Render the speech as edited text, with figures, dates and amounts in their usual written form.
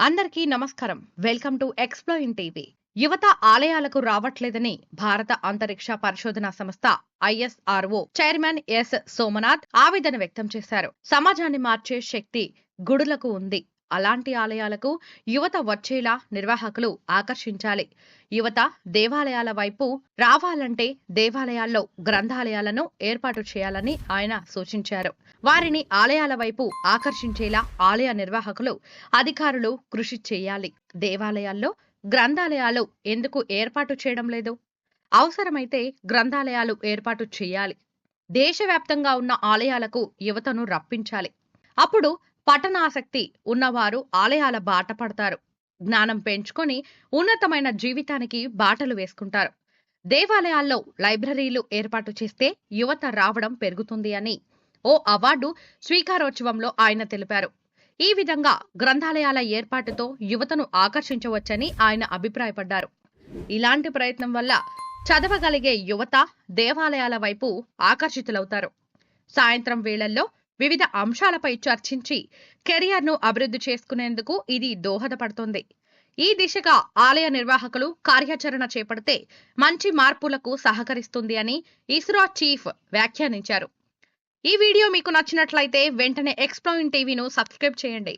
అందరికీ నమస్కారం. Welcome to explain TV. యువత ఆలయాలకు రావట్లేదని భారత అంతరిక్ష పరిశోధన సంస్థ ISRO చైర్మన్ ఎస్ సోమనాథ్ ఆవేదన వ్యక్తం చేశారు. సమాజాన్ని మార్చే శక్తి గుడులకు ఉంది. అలాంటి ఆలయాలకు యువత వచ్చేలా నిర్వాహకులు ఆకర్షించాలి. యువత దేవాలయాల వైపు రావాలంటే దేవాలయాల్లో గ్రంథాలయాలను ఏర్పాటు చేయాలని ఆయన సూచించారు. వారిని ఆలయాల వైపు ఆకర్షించేలా ఆలయ నిర్వాహకులు, అధికారులు కృషి చేయాలి. దేవాలయాల్లో గ్రంథాలయాలు ఎందుకు ఏర్పాటు చేయడం లేదు? అవసరమైతే గ్రంథాలయాలు ఏర్పాటు చేయాలి. దేశవ్యాప్తంగా ఉన్న ఆలయాలకు యువతను రప్పించాలి. అప్పుడు పఠనాసక్తి ఉన్నవారు ఆలయాల బాట పడతారు. జ్ఞానం పెంచుకొని ఉన్నతమైన జీవితానికి బాటలు వేసుకుంటారు. దేవాలయాల్లో లైబ్రరీలు ఏర్పాటు చేస్తే యువత రావడం పెరుగుతుంది అని ఓ అవార్డు స్వీకారోత్సవంలో ఆయన తెలిపారు. ఈ విధంగా గ్రంథాలయాల ఏర్పాటుతో యువతను ఆకర్షించవచ్చని ఆయన అభిప్రాయపడ్డారు. ఇలాంటి ప్రయత్నం వల్ల చదవగలిగే యువత దేవాలయాల వైపు ఆకర్షితులవుతారు. సాయంత్రం వేళల్లో వివిధ అంశాలపై చర్చించి కెరియర్ను అభివృద్ధి చేసుకునేందుకు ఇది దోహదపడుతుంది. ఈ దిశగా ఆలయ నిర్వాహకులు కార్యాచరణ చేపడితే మంచి మార్పులకు సహకరిస్తుంది అని ఇస్రో చీఫ్ వ్యాఖ్యానించారు. ఈ వీడియో మీకు నచ్చినట్లయితే వెంటనే ఎక్స్ప్లోయిన్ టీవీను సబ్స్క్రైబ్ చేయండి.